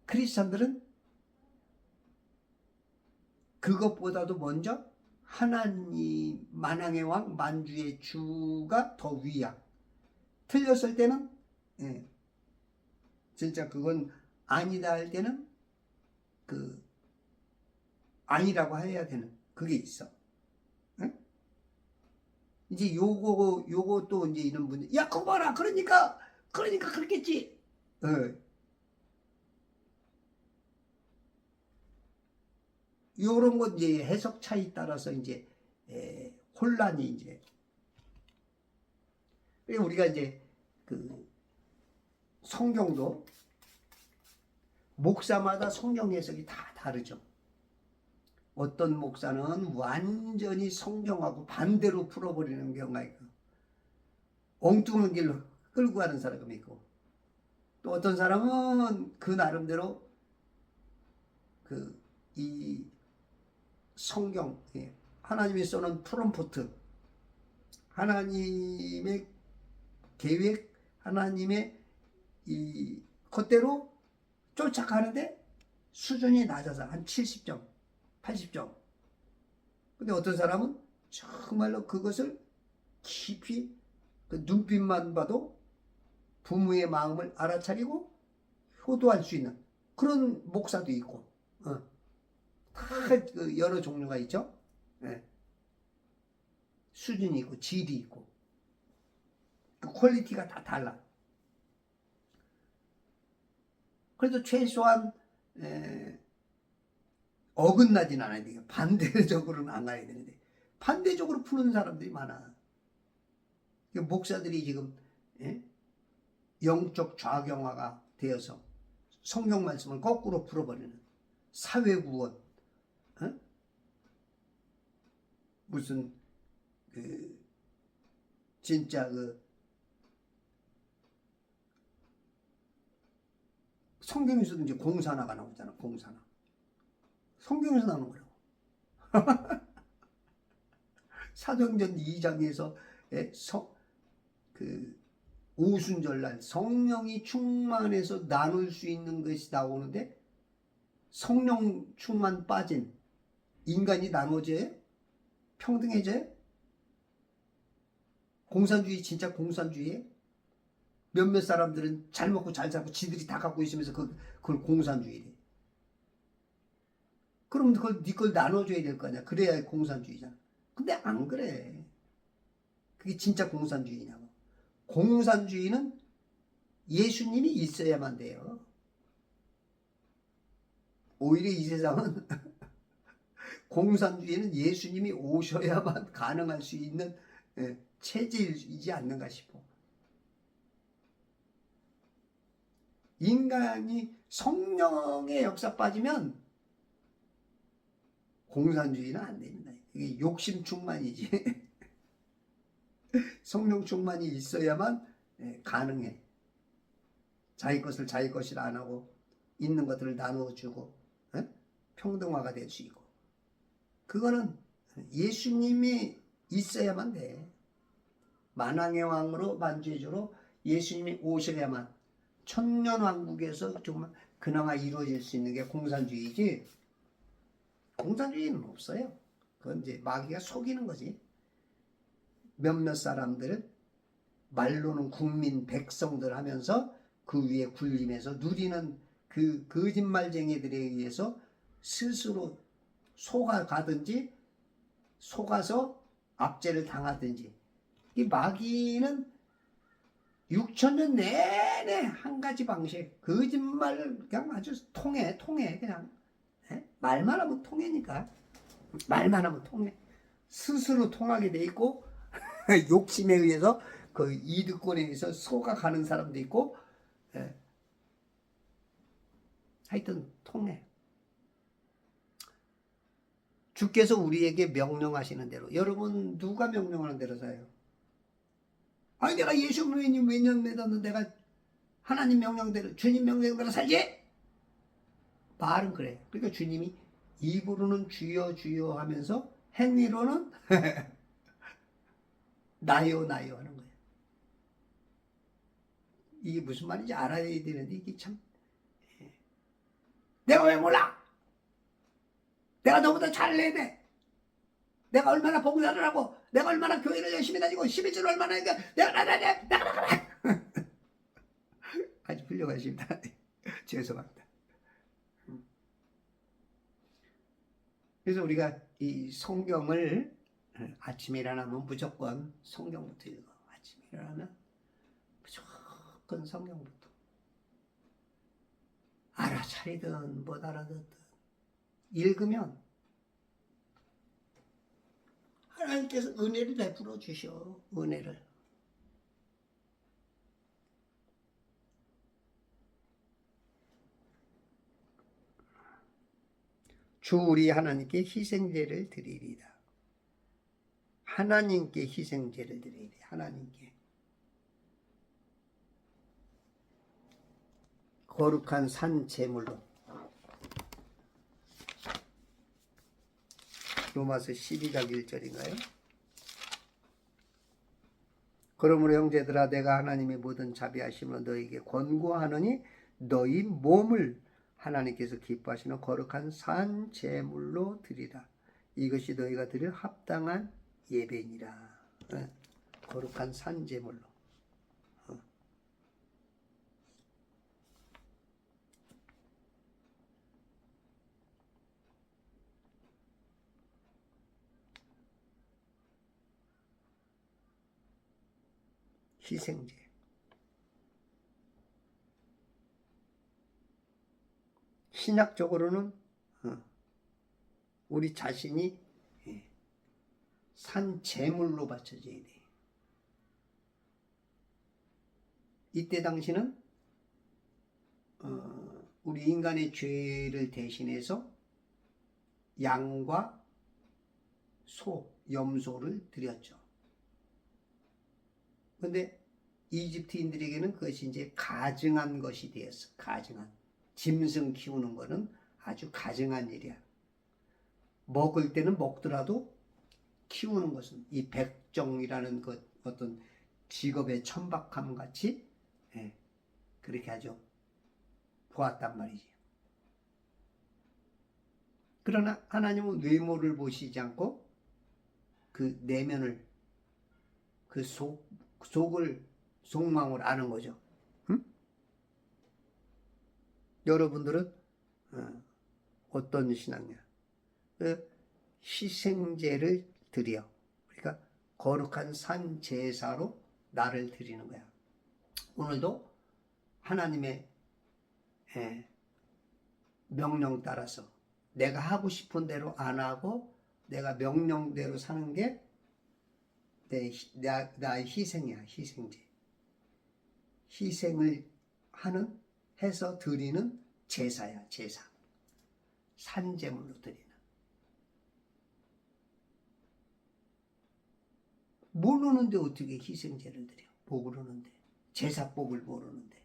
크리스천들은 그것보다도 먼저 하나님 만왕의 왕 만주의 주가 더 위야. 틀렸을 때는 진짜 그건 아니다 할 때는 아니라고 해야 되는 그게 있어. 응? 이제 요거 또 이제 이런 분들, 야 그거 봐라, 그러니까 그렇겠지. 요런 거 이제 해석 차이 따라서 이제 혼란이 이제. 우리가 이제 그 성경도 목사마다 성경 해석이 다 다르죠. 어떤 목사는 완전히 성경하고 반대로 풀어버리는 경우가 있고, 엉뚱한 길로 끌고 가는 사람이 있고, 또 어떤 사람은 그 나름대로 이 성경, 하나님이 써놓은 프롬프트, 하나님의 계획, 하나님의 이 그대로 쫓아가는데 수준이 낮아서 한 70점, 80점. 근데 어떤 사람은 정말로 그것을 깊이 그 눈빛만 봐도 부모의 마음을 알아차리고 효도할 수 있는 그런 목사도 있고, 다 여러 종류가 있죠. 수준이 있고 질이 있고 그 퀄리티가 다 달라. 그래도 최소한 어긋나진 않아야 돼요. 반대적으로는 안 가야 되는데 반대적으로 푸는 사람들이 많아. 목사들이 지금 영적 좌경화가 되어서 성경 말씀을 거꾸로 풀어버리는 사회구원, 무슨 진짜 성경에서도 이제 공산화가 나오잖아. 공산화. 성경에서 나오는 거라고. 사도행전 2장에서 오순절날 성령이 충만해서 나눌 수 있는 것이 나오는데, 성령 충만 빠진 인간이 나눠져요? 평등해져요? 공산주의, 진짜 공산주의에 몇몇 사람들은 잘 먹고 잘 살고 지들이 다 갖고 있으면서 그걸 공산주의래. 그럼 그걸 네 걸 나눠줘야 될 거 아니야. 그래야 공산주의잖아. 근데 안 그래. 그게 진짜 공산주의냐고. 공산주의는 예수님이 있어야만 돼요. 오히려 이 세상은 공산주의는 예수님이 오셔야만 가능할 수 있는 체질이지 않는가 싶어. 인간이 성령의 역사 빠지면 공산주의는 안 됩니다. 이게 욕심 충만이지. 성령 충만이 있어야만 가능해. 자기 것을 자기 것이라 안 하고 있는 것들을 나누어주고 평등화가 될 수 있고, 그거는 예수님이 있어야만 돼. 만왕의 왕으로 만주의 주로 예수님이 오셔야만 천년왕국에서 정말 그나마 이루어질 수 있는 게 공산주의지, 공산주의는 없어요. 그건 이제 마귀가 속이는 거지. 몇몇 사람들, 말로는 국민 백성들 하면서 그 위에 군림해서 누리는 그 거짓말쟁이들에 의해서 스스로 속아가든지 속아서 압제를 당하든지. 이 마귀는 6,000년 내내 한 가지 방식, 거짓말을 그냥 아주 통해 그냥. 말만 하면 통해니까. 말만 하면 통해. 스스로 통하게 돼 있고 욕심에 의해서 그 이득권에 의해서 속아가는 사람도 있고, 예. 하여튼 통해. 주께서 우리에게 명령하시는 대로, 여러분 누가 명령하는 대로 사요? 아니 내가 예수 몇 년 믿었는데 내가 하나님 명령대로, 주님 명령대로 살지? 말은 그래. 그러니까 주님이 입으로는 주여 주여 하면서 행위로는 나요 나요 하는 거예요. 이게 무슨 말인지 알아야 되는데 이게 참, 내가 왜 몰라? 내가 너보다 잘해야 돼. 내가 얼마나 봉사를 하고, 내가 얼마나 교회를 열심히 다니고, 11절 얼마나 하니까, 내가 아주 훌륭하십니다. 죄송합니다. 그래서 우리가 이 성경을 아침에 일어나면 무조건 성경부터 읽어. 아침에 일어나면 무조건 성경부터. 알아차리든 못 알아듣든 읽으면 하나님께서 은혜를 베풀어 주셔. 은혜를. 주 우리 하나님께 희생제를 드리리다. 하나님께 희생제를 드리리. 하나님께. 거룩한 산 제물로. 로마서 12장 1절인가요? 그러므로 형제들아 내가 하나님의 모든 자비하심으로 너희에게 권고하노니 너희 몸을 하나님께서 기뻐하시는 거룩한 산 제물로 드리라. 이것이 너희가 드릴 합당한 예배니라. 거룩한 산 제물로. 희생제. 신약적으로는 우리 자신이 산 제물로 바쳐져야 돼. 이때 당시는 우리 인간의 죄를 대신해서 양과 소, 염소를 드렸죠. 그런데 이집트인들에게는 그것이 이제 가증한 것이 되었어. 가증한. 짐승 키우는 거는 아주 가증한 일이야. 먹을 때는 먹더라도 키우는 것은 이 백정이라는 것, 어떤 직업의 천박함 같이 그렇게 아주 보았단 말이지. 그러나 하나님은 외모를 보시지 않고 그 내면을, 그 속을, 속마음을 아는 거죠. 응? 여러분들은 어떤 신앙이야? 그 희생제를 드려. 그러니까 거룩한 산 제사로 나를 드리는 거야. 오늘도 하나님의 명령 따라서 내가 하고 싶은 대로 안 하고 내가 명령대로 사는 게 나의 희생이야. 희생제. 희생을 해서 드리는 제사야. 제사. 산제물로 드리는. 모르는데 어떻게 희생제를 드려? 모르는데. 제사법을 모르는데.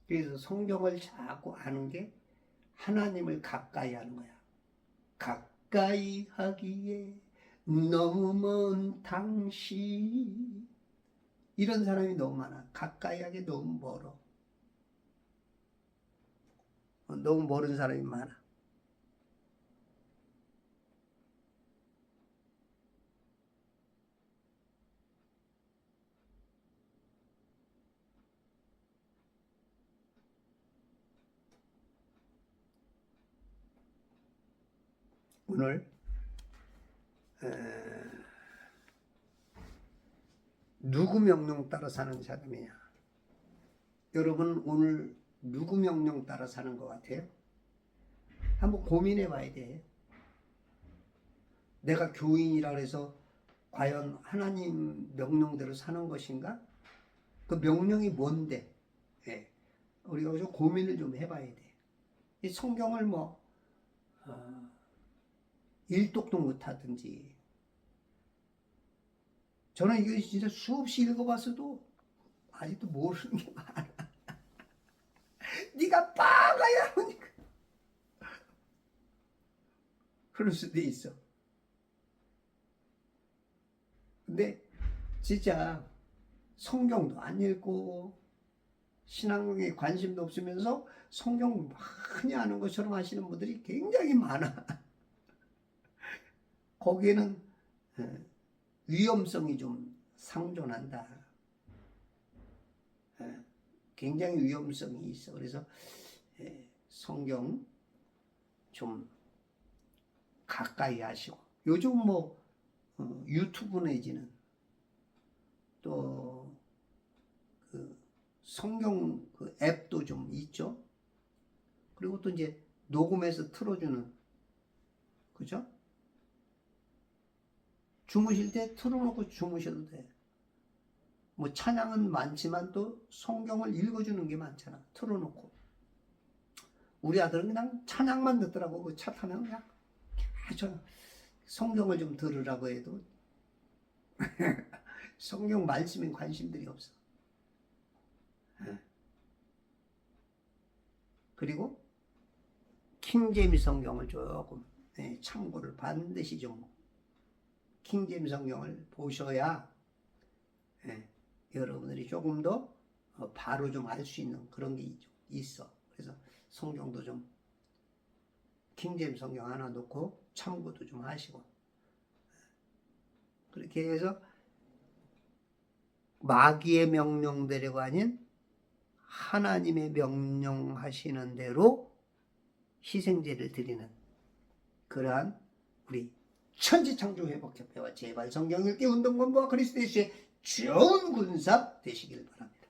그래서 성경을 자꾸 아는 게 하나님을 가까이 하는 거야. 가까이 하기에 너무 먼 당신. 이런 사람이 너무 많아. 가까이 하기에 너무 멀어. 너무 멀은 사람이 많아. 오늘 누구 명령 따라 사는 사람이냐? 여러분 오늘 누구 명령 따라 사는 것 같아요? 한번 고민해 봐야 돼. 내가 교인이라 해서 과연 하나님 명령대로 사는 것인가? 그 명령이 뭔데? 예. 우리가 좀 고민을 좀 해봐야 돼. 이 성경을 뭐 일독도 못하든지, 저는 이거 진짜 수없이 읽어봤어도 아직도 모르는 게 많아. 네가 빠가야 하니까 그럴 수도 있어. 근데 진짜 성경도 안 읽고 신앙에 관심도 없으면서 성경 많이 아는 것처럼 하시는 분들이 굉장히 많아. 거기에는 위험성이 좀 상존한다. 굉장히 위험성이 있어. 그래서 성경 좀 가까이 하시고, 요즘 뭐 유튜브 내지는 또 그 성경 그 앱도 좀 있죠. 그리고 또 이제 녹음해서 틀어주는, 그죠? 주무실 때 틀어놓고 주무셔도 돼. 뭐 찬양은 많지만 또 성경을 읽어주는 게 많잖아. 틀어놓고. 우리 아들은 그냥 찬양만 듣더라고. 그 차 타면 그냥 계속 성경을 좀 들으라고 해도 성경 말씀에 관심들이 없어. 그리고 킹제임스 성경을 조금 참고를 반드시 좀, 킹제임스 성경을 보셔야 여러분들이 조금 더 바로 좀 알 수 있는 그런 게 있어. 그래서 성경도 좀 킹제임스 성경 하나 놓고 참고도 좀 하시고, 그렇게 해서 마귀의 명령대로가 아닌 하나님의 명령하시는 대로 희생제를 드리는 그러한 우리 천지창조회복협회와 제발 성경 읽기 운동본부와 그리스도 예수의 좋은 군사 되시길 바랍니다.